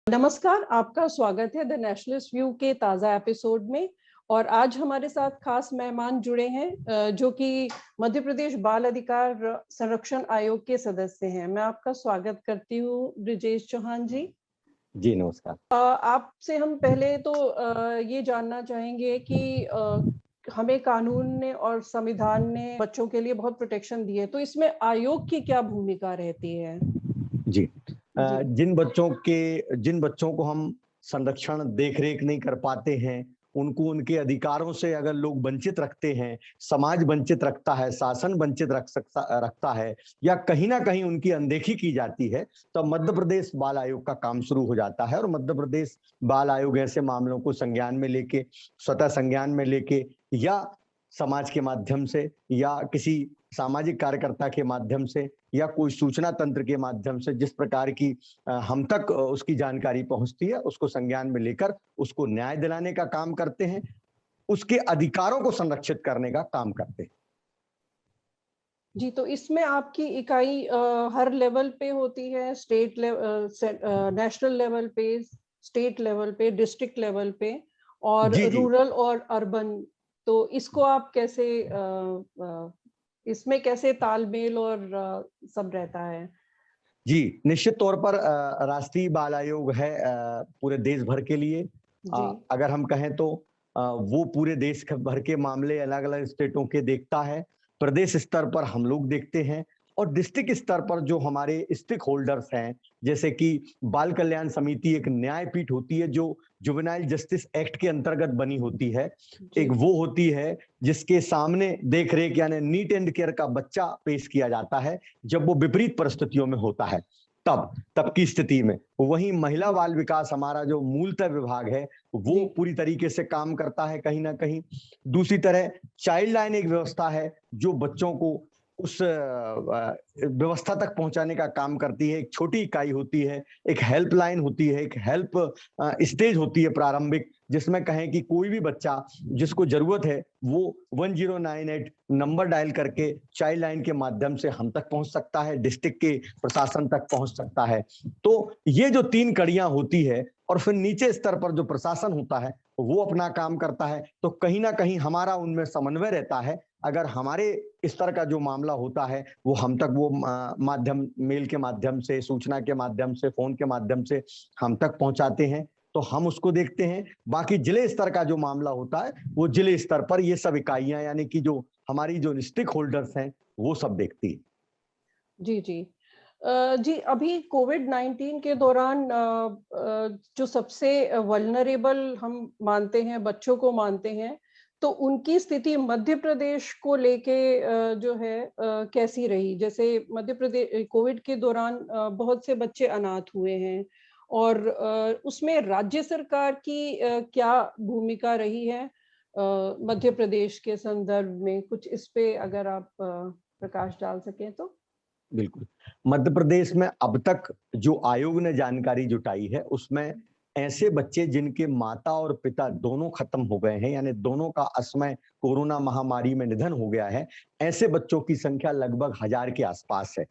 नमस्कार, आपका स्वागत है द नेशनलिस्ट व्यू के ताज़ा एपिसोड में। और आज हमारे साथ खास मेहमान जुड़े हैं जो कि मध्य प्रदेश बाल अधिकार संरक्षण आयोग के सदस्य हैं। मैं आपका स्वागत करती हूँ ब्रिजेश चौहान जी। जी नमस्कार। आपसे हम पहले तो ये जानना चाहेंगे कि हमें कानून ने और संविधान ने बच्चों के लिए बहुत प्रोटेक्शन दी है, तो इसमें आयोग की क्या भूमिका रहती है? जी जिन बच्चों को हम संरक्षण देख रेख नहीं कर पाते हैं, उनको उनके अधिकारों से अगर लोग वंचित रखते हैं, समाज वंचित रखता है, शासन वंचित रखता है या कहीं ना कहीं उनकी अनदेखी की जाती है, तब मध्य प्रदेश बाल आयोग का काम शुरू हो जाता है। और मध्य प्रदेश बाल आयोग ऐसे मामलों को संज्ञान में लेके, स्वतः संज्ञान में लेके या समाज के माध्यम से या किसी सामाजिक कार्यकर्ता के माध्यम से या कोई सूचना तंत्र के माध्यम से जिस प्रकार की हम तक उसकी जानकारी पहुंचती है, उसको संज्ञान में लेकर उसको न्याय दिलाने का काम करते हैं, उसके अधिकारों को संरक्षित करने का काम करते हैं। जी, तो इसमें आपकी इकाई हर लेवल पे होती है, स्टेट लेवल, नेशनल लेवल पे, स्टेट लेवल पे, डिस्ट्रिक्ट लेवल पे और जी जी रूरल और अर्बन। तो इसको आप कैसे इसमें कैसे तालमेल और सब रहता है? जी, निश्चित तौर पर राष्ट्रीय बाल आयोग है पूरे देश भर के लिए। जी। अगर हम कहें तो वो पूरे देश भर के मामले अलग अलग स्टेटों के देखता है। प्रदेश स्तर पर हम लोग देखते हैं और डिस्ट्रिक्ट स्तर पर जो हमारे स्टेक होल्डर्स हैं, जैसे कि बाल कल्याण समिति एक न्यायपीठ होती है जो जुवेनाइल जस्टिस एक्ट के अंतर्गत बनी होती है। एक वो होती है जिसके सामने देख रेख यानी नीट एंड केयर का बच्चा पेश किया जाता है जब वो विपरीत परिस्थितियों में होता है, तब की स्थिति में। वहीं महिला बाल विकास हमारा जो मूलतः विभाग है वो पूरी तरीके से काम करता है कहीं ना कहीं। दूसरी तरह चाइल्ड लाइन एक व्यवस्था है जो बच्चों को उस व्यवस्था तक पहुंचाने का काम करती है। एक छोटी इकाई होती है, एक हेल्पलाइन होती है, एक हेल्प स्टेज होती है प्रारंभिक, जिसमें कहें कि कोई भी बच्चा जिसको जरूरत है वो 1098 नंबर डायल करके चाइल्ड लाइन के माध्यम से हम तक पहुंच सकता है, डिस्ट्रिक्ट के प्रशासन तक पहुंच सकता है। तो ये जो 3 कड़ियां होती है और फिर नीचे स्तर पर जो प्रशासन होता है वो अपना काम करता है। तो कहीं ना कहीं हमारा उनमें समन्वय रहता है। अगर हमारे स्तर का जो मामला होता है वो हम तक वो माध्यम, मेल के माध्यम से, सूचना के माध्यम से, फोन के माध्यम से हम तक पहुंचाते हैं तो हम उसको देखते हैं। बाकी जिले स्तर का जो मामला होता है वो जिले स्तर पर ये सब इकाइयां यानी कि जो हमारी जो स्टेक होल्डर्स हैं वो सब देखती है। जी जी। जी, अभी कोविड-19 के दौरान जो सबसे वल्नरेबल हम मानते हैं, बच्चों को मानते हैं, तो उनकी स्थिति मध्य प्रदेश को लेके जो है कैसी रही? जैसे मध्य प्रदेश कोविड के दौरान बहुत से बच्चे अनाथ हुए हैं और उसमें राज्य सरकार की क्या भूमिका रही है मध्य प्रदेश के संदर्भ में? कुछ इस पे अगर आप प्रकाश डाल सकें तो? बिल्कुल। मध्य प्रदेश में अब तक जो आयोग ने जानकारी जुटाई है उसमें ऐसे बच्चे जिनके माता और पिता दोनों खत्म हो गए हैं, यानी दोनों का असमय कोरोना महामारी में निधन हो गया है, ऐसे बच्चों की संख्या लगभग 1000 के आसपास है।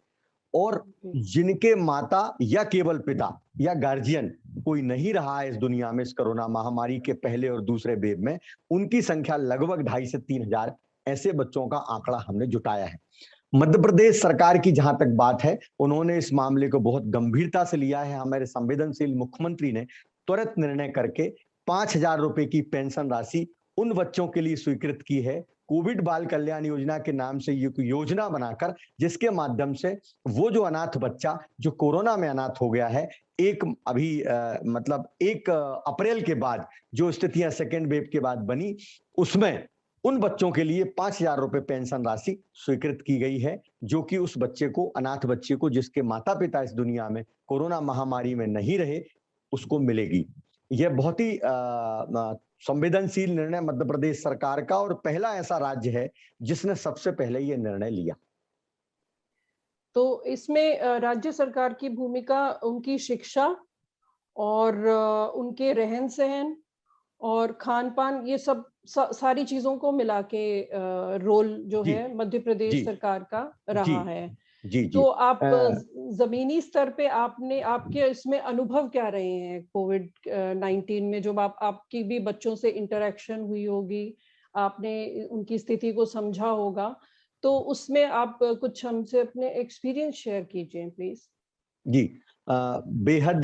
और जिनके माता या केवल पिता या गार्जियन कोई नहीं रहा है इस दुनिया में इस कोरोना महामारी के पहले और दूसरे वेव में, उनकी संख्या लगभग 2500 से 3000 ऐसे बच्चों का आंकड़ा हमने जुटाया है। मध्य प्रदेश सरकार की जहां तक बात है, उन्होंने इस मामले को बहुत गंभीरता से लिया है। हमारे संवेदनशील मुख्यमंत्री ने त्वरित निर्णय करके 5000 रुपए की पेंशन राशि उन बच्चों के लिए स्वीकृत की है, कोविड बाल कल्याण योजना के नाम से ये योजना बनाकर, जिसके माध्यम से वो जो अनाथ बच्चा जो कोरोना में अनाथ हो गया है, एक अभी मतलब 1 अप्रैल के बाद जो स्थितियां सेकेंड वेव के बाद बनी, उसमें उन बच्चों के लिए 5000 रुपए पेंशन राशि स्वीकृत की गई है, जो कि उस बच्चे को, अनाथ बच्चे को जिसके माता पिता इस दुनिया में कोरोना महामारी में नहीं रहे, उसको मिलेगी। यह बहुत ही संवेदनशील निर्णय मध्य प्रदेश सरकार का और पहला ऐसा राज्य है जिसने सबसे पहले ये निर्णय लिया। तो इसमें राज्य सरकार की भूमिका उनकी शिक्षा और उनके रहन-सहन और खान-पान, ये सब सारी चीज़ों को मिला के रोल जो जी, है मध्य प्रदेश जी, सरकार का जी, रहा है। जी, जी। तो आप अ, जमीनी स्तर पे आपने आपके इसमें अनुभव क्या रहे हैं कोविड 19 में, जब आपकी भी बच्चों से इंटरेक्शन हुई होगी, आपने उनकी स्थिति को समझा होगा, तो उसमें आप कुछ हमसे अपने एक्सपीरियंस शेयर कीजिए प्लीज। जी। बेहद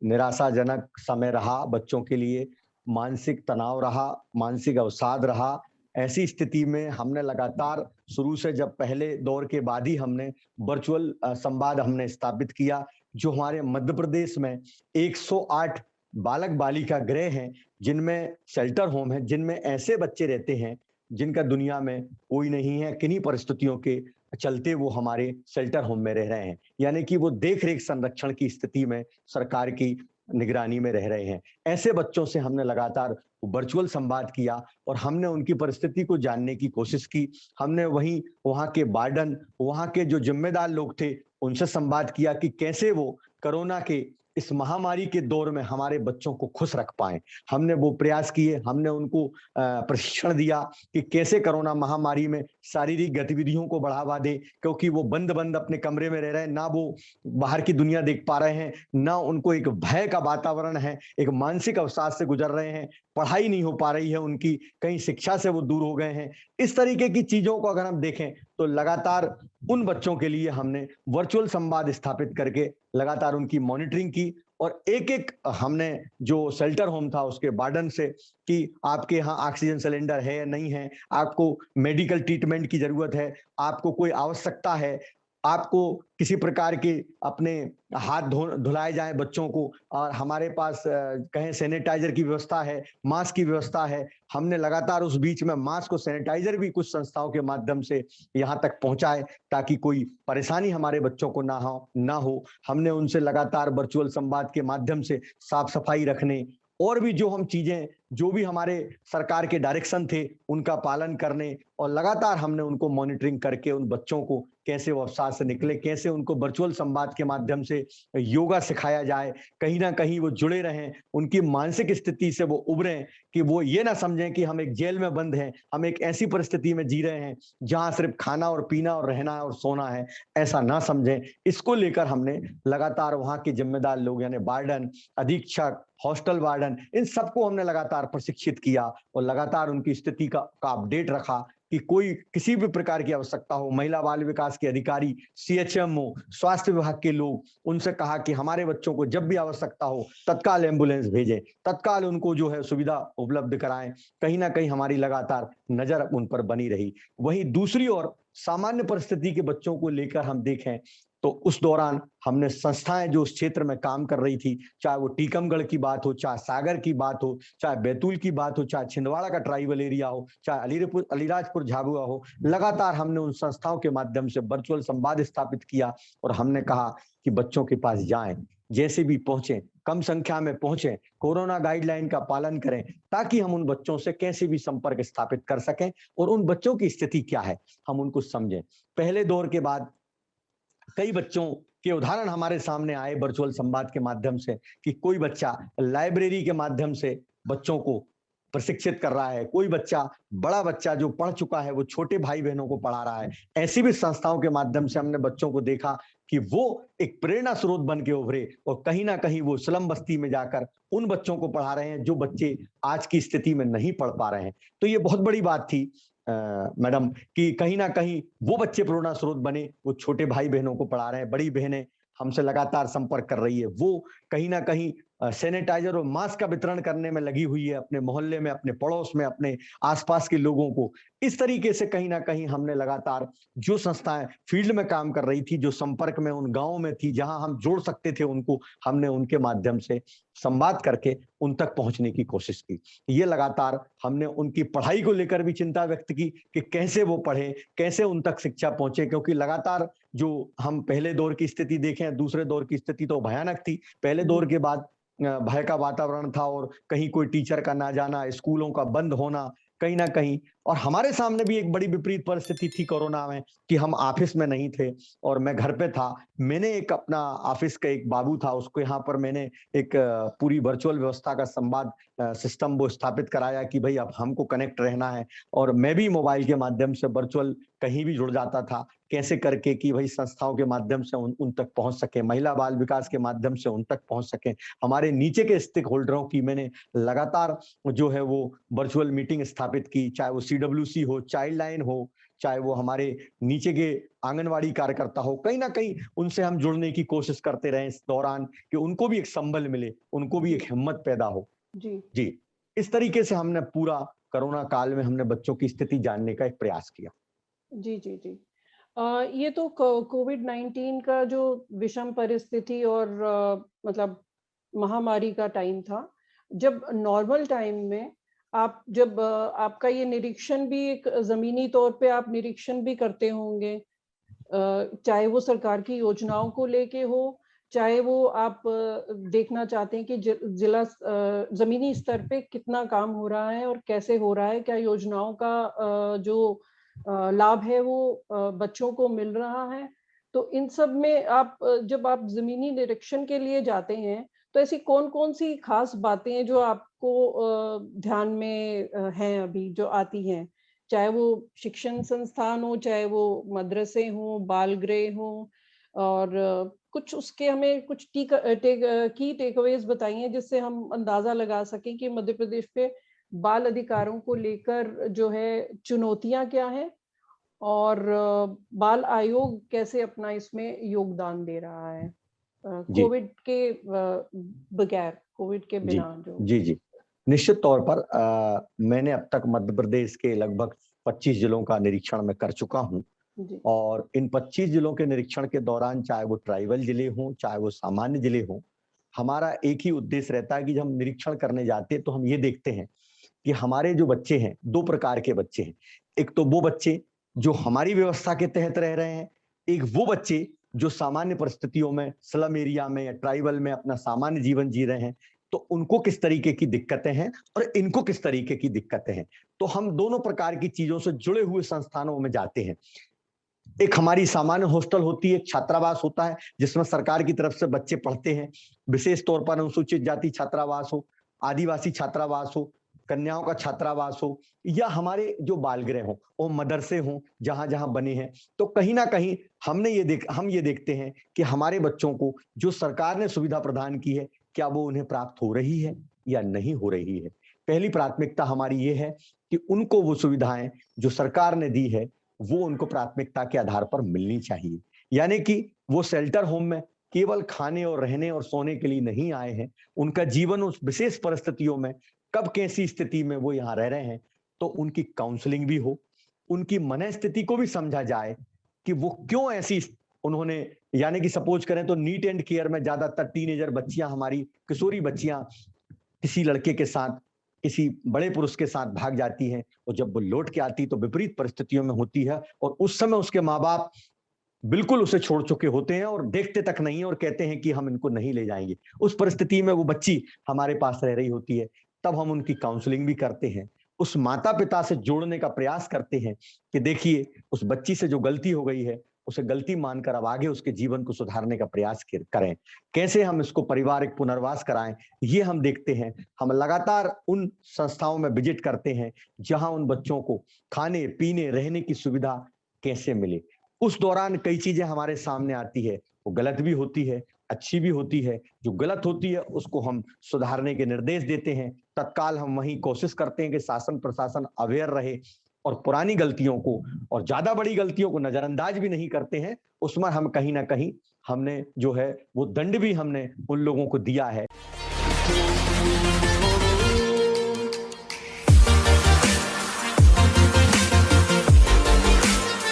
निराशाजनक समय रहा बच्चों के लिए, मानसिक तनाव रहा, मानसिक अवसाद रहा। ऐसी स्थिति में हमने लगातार शुरू से जब पहले दौर के बाद ही हमने वर्चुअल संवाद हमने स्थापित किया, जो हमारे मध्य प्रदेश में 108 बालक-बालिका गृह हैं, जिनमें शेल्टर होम है, जिनमें ऐसे बच्चे रहते हैं, जिनका दुनिया में कोई नहीं है, किन्हीं परिस्थितियों के चलते वो हमारे शेल्टर होम में रह रहे हैं। यानी कि वो देख-रेख संरक्षण की स्थिति में सरकार की निगरानी में रह रहे हैं। ऐसे बच्चों से हमने लगातार वर्चुअल संवाद किया और हमने उनकी परिस्थिति को जानने की कोशिश की। हमने वहीं वहाँ के वार्डन, वहाँ के जो ज़िम्मेदार लोग थे, उनसे संवाद किया कि कैसे वो कोरोना के इस महामारी के दौर में हमारे बच्चों को खुश रख पाएँ। हमने वो प्रयास किए, हमने उनको प्रशिक्षण दिया कि कैसे कोरोना महामारी में शारीरिक गतिविधियों को बढ़ावा दें, क्योंकि वो बंद-बंद अपने कमरे में रह रहे हैं, ना वो बाहर की दुनिया देख पा रहे हैं, ना उनको एक भय का वातावरण है, एक मानसिक अवसाद से गुजर रहे हैं, पढ़ाई नहीं हो पा रही है उनकी, कहीं शिक्षा से वो दूर हो गए हैं। इस तरीके की चीज़ों को अगर हम देखें, तो लगातार उन बच्चों के लिए हमने वर्चुअल संवाद स्थापित करके लगातार उनकी मॉनिटरिंग की और एक-एक हमने जो शेल्टर होम था उसके वार्डन से कि आपके यहाँ ऑक्सीजन सिलेंडर है या नहीं है, आपको मेडिकल ट्रीटमेंट की ज़रूरत है, आपको कोई आवश्यकता है, आपको किसी प्रकार के अपने हाथ धुलाए जाएँ बच्चों को और हमारे पास कहें सैनिटाइज़र की व्यवस्था है, मास्क की व्यवस्था है। हमने लगातार उस बीच में मास्क और सैनिटाइज़र भी कुछ संस्थाओं के माध्यम से यहाँ तक पहुँचाए ताकि कोई परेशानी हमारे बच्चों को ना हो। हमने उनसे लगातार वर्चुअल संवाद के माध्यम से साफ-सफाई रखने और भी जो हम चीज़ें जो भी हमारे सरकार के डायरेक्शन थे, उनका पालन करने और लगातार हमने उनको मॉनिटरिंग करके उन बच्चों को कैसे वो अवसाद से निकले, कैसे उनको वर्चुअल संवाद के माध्यम से योगा सिखाया जाए, कहीं न कहीं वो जुड़े रहें, उनकी मानसिक स्थिति से वो उभरें कि वो ये ना समझें कि हम एक जेल में बंद हैं, हम एक ऐसी परिस्थिति में जी रहे हैं, जहाँ सिर्फ़ खाना और पीना और रहना और सोना है, ऐसा ना समझें। इसको लेकर हमने लगातार वहाँ के ज़िम्मेदार लोग यानी वार्डन, अधीक्षक, हॉस्टल वार्डन, इन सबको हमने लगातार प्रशिक्षित किया और लगातार उनकी स्थिति का अपडेट रखा कि कोई किसी भी प्रकार की आवश्यकता हो, महिला बाल विकास के अधिकारी, सीएचएमओ, स्वास्थ्य विभाग के लोग, उनसे कहा कि हमारे बच्चों को जब भी आवश्यकता हो, तत्काल एम्बुलेंस भेजें, तत्काल उनको जो है सुविधा उपलब्ध कराएँ। कहीं न कहीं हमारी लगातार नज़र उन पर बनी रही। वहीं दूसरी ओर सामान्य परिस्थिति के बच्चों को लेकर हम देखें, तो उस दौरान हमने संस्थाएँ जो उस क्षेत्र में काम कर रही थी, चाहे वो टीकमगढ़ की बात हो, चाहे सागर की बात हो, चाहे बैतूल की बात हो, चाहे छिंदवाड़ा का ट्राइबल एरिया हो, चाहे अलीराजपुर झाबुआ हो, लगातार हमने उन संस्थाओं के माध्यम से वर्चुअल संवाद स्थापित किया और हमने कहा कि बच्चों के पास जाएँ, जैसे भी पहुँचे, कम संख्या में पहुँचे, कोरोना गाइडलाइन का पालन करें, ताकि हम उन बच्चों से कैसे भी संपर्क स्थापित कर सकें और उन बच्चों की स्थिति क्या है, हम उनको समझें। पहले दौर के बाद कई बच्चों के उदाहरण हमारे सामने आए वर्चुअल संवाद के माध्यम से कि कोई बच्चा लाइब्रेरी के माध्यम से बच्चों को प्रशिक्षित कर रहा है, कोई बच्चा बड़ा बच्चा जो पढ़ चुका है वो छोटे भाई बहनों को पढ़ा रहा है। ऐसी भी संस्थाओं के माध्यम से हमने बच्चों को देखा कि वो एक प्रेरणा स्रोत बन के उभरे और कहीं ना कहीं वो स्लम बस्ती में जाकर उन बच्चों को पढ़ा रहे हैं जो बच्चे आज की स्थिति में नहीं पढ़ पा रहे हैं। तो ये बहुत बड़ी बात थी मैडम कि कहीं न कहीं वो बच्चे प्रेरणा स्रोत बने, वो छोटे भाई-बहनों को पढ़ा रहे हैं, बड़ी बहनें हमसे लगातार संपर्क कर रही है। वो कहीं न कहीं सैनिटाइज़र और मास्क का वितरण करने में लगी हुई है अपने मोहल्ले में, अपने पड़ोस में, अपने आस-पास के लोगों को। इस तरीके से कहीं न कहीं हमने लगातार जो संस्थाएँ फील्ड में काम कर रही थी, जो संपर्क में उन गाँव में थी, जहाँ हम जोड़ सकते थे उनको, हमने उनके माध्यम से संवाद करके उन तक पहुँचने की कोशिश की। ये लगातार हमने उनकी पढ़ाई को लेकर भी चिंता व्यक्त की कि कैसे वो पढ़ें, कैसे उन तक शिक्षा पहुँचे क्योंकि लगातार जो हम पहले दौर की स्थिति देखें, दूसरे दौर की स्थिति तो भयानक थी। पहले दौर के बाद भय का वातावरण था और कहीं कोई टीचर का ना जाना, स्कूलों का बंद होना, कहीं न कहीं और हमारे सामने भी एक बड़ी विपरीत परिस्थिति थी कोरोना में कि हम ऑफिस में नहीं थे और मैं घर पे था। मैंने एक अपना ऑफिस का एक बाबू था, उसको यहाँ पर मैंने एक पूरी वर्चुअल व्यवस्था का संवाद सिस्टम वो स्थापित कराया कि भाई अब हमको कनेक्ट रहना है, और मैं भी मोबाइल के माध्यम से वर्चुअल कहीं भी जुड़ जाता था, कैसे करके कि भाई संस्थाओं के माध्यम से उन तक पहुंच सके, महिला बाल विकास के माध्यम से उन तक पहुंच सके। हमारे नीचे के स्टेक होल्डरों की मैंने लगातार जो है वो वर्चुअल मीटिंग स्थापित की, चाहे वो CWC हो, चाइल्ड लाइन हो, चाहे वो हमारे नीचे के आंगनवाड़ी कार्यकर्ता हो, कहीं ना कहीं उनसे हम जुड़ने की कोशिश करते रहे इस दौरान कि उनको भी एक संबल मिले, उनको भी एक हिम्मत पैदा हो। जी जी, इस तरीके से हमने पूरा कोरोना काल में हमने बच्चों की स्थिति जानने का एक प्रयास किया। जी जी जी। ये तो कोविड-19 का जो विषम परिस्थिति और मतलब महामारी का टाइम था। जब नॉर्मल टाइम में आप जब आपका ये निरीक्षण भी एक ज़मीनी तौर पे आप निरीक्षण भी करते होंगे, चाहे वो सरकार की योजनाओं को लेके हो, चाहे वो आप देखना चाहते हैं कि जिला ज़मीनी स्तर पे कितना काम हो रहा है और कैसे हो रहा है, क्या योजनाओं का जो लाभ है वो बच्चों को मिल रहा है। तो इन सब में आप जब आप ज़मीनी निरीक्षण के लिए जाते हैं, तो ऐसी कौन-कौन सी खास बातें हैं जो आपको ध्यान में हैं अभी जो आती हैं? चाहे वो शिक्षण संस्थान हो, चाहे वो मदरसे हों, बाल गृह हों, और कुछ उसके हमें कुछ की टेकअवेज़ बताइए जिससे हम अंदाज़ा लगा सकें कि मध्य प्रदेश पे बाल अधिकारों को लेकर जो है चुनौतियाँ क्या हैं और बाल आयोग कैसे अपना इसमें योगदान दे रहा है? जी कोविड के जी बिना जो। जी जी, निश्चित तौर पर मैंने अब तक मध्य प्रदेश के लगभग 25 जिलों का निरीक्षण मैं कर चुका हूँ। जी, और इन 25 जिलों के निरीक्षण के दौरान, चाहे वो ट्राइबल जिले हों, चाहे वो सामान्य जिले हों, हमारा एक ही उद्देश्य रहता है कि जब हम निरीक्षण करने जाते हैं तो हम ये देखते हैं कि हमारे जो बच्चे हैं, 2 प्रकार के बच्चे हैं। एक तो वो बच्चे जो हमारी व्यवस्था के तहत रह रहे हैं, एक वो बच्चे जो सामान्य परिस्थितियों में स्लम एरिया में या ट्राइबल में अपना सामान्य जीवन जी रहे हैं, तो उनको किस तरीके की दिक्कतें हैं और इनको किस तरीके की दिक्कतें हैं। तो हम दोनों प्रकार की चीजों से जुड़े हुए संस्थानों में जाते हैं। एक हमारी सामान्य हॉस्टल होती है, छात्रावास होता है, जिसमें सरकार की तरफ से बच्चे पढ़ते हैं। विशेष तौर पर अनुसूचित जाति छात्रावास हो, आदिवासी छात्रावास हो, कन्याओं का छात्रावास हो, या हमारे जो बाल गृह हो, वो मदरसे हों, जहां-जहां बने हैं। तो कहीं न कहीं हम ये देखते हैं कि हमारे बच्चों को जो सरकार ने सुविधा प्रदान की है, क्या वो उन्हें प्राप्त हो रही है या नहीं हो रही है। पहली प्राथमिकता हमारी ये है कि उनको वो सुविधाएं जो सरकार ने दी है, वो उनको प्राथमिकता के आधार पर मिलनी चाहिए। यानी कि वो शेल्टर होम में केवल खाने और रहने और सोने के लिए नहीं आए हैं। उनका जीवन उस विशेष परिस्थितियों में कब कैसी स्थिति में वो यहाँ रह रहे हैं, तो उनकी काउंसलिंग भी हो, उनकी मनःस्थिति को भी समझा जाए कि वो क्यों ऐसी उन्होंने, यानी कि सपोज करें तो नीट एंड केयर में ज्यादातर टीनेजर बच्चियां, हमारी किशोरी बच्चियां किसी लड़के के साथ, किसी बड़े पुरुष के साथ भाग जाती हैं, और जब वो लौट के आती तो विपरीत परिस्थितियों में होती है, और उस समय उसके माँ-बाप बिल्कुल उसे छोड़ चुके होते हैं और देखते तक नहीं है और कहते हैं कि हम इनको नहीं ले जाएंगे। उस परिस्थिति में वो बच्ची हमारे पास रह रही होती है, तब हम उनकी काउंसलिंग भी करते हैं। उस माता-पिता से जोड़ने का प्रयास करते हैं कि देखिए, उस बच्ची से जो गलती हो गई है, उसे गलती मानकर अब आगे उसके जीवन को सुधारने का प्रयास करें। कैसे हम इसको पारिवारिक पुनर्वास कराएं, ये हम देखते हैं। हम लगातार उन संस्थाओं में विजिट करते हैं जहां उन बच्चों को खाने, पीने, रहने की सुविधा कैसे मिले। उस दौरान कई चीजें हमारे सामने आती है, वो गलत भी होती है, अच्छी भी होती है। जो गलत होती है उसको हम सुधारने के निर्देश देते हैं। तत्काल हम वही कोशिश करते हैं कि शासन प्रशासन अवेयर रहे और पुरानी गलतियों को और ज्यादा बड़ी गलतियों को नजरअंदाज भी नहीं करते हैं। उसमें हम कहीं ना कहीं हमने जो है वो दंड भी हमने उन लोगों को दिया है।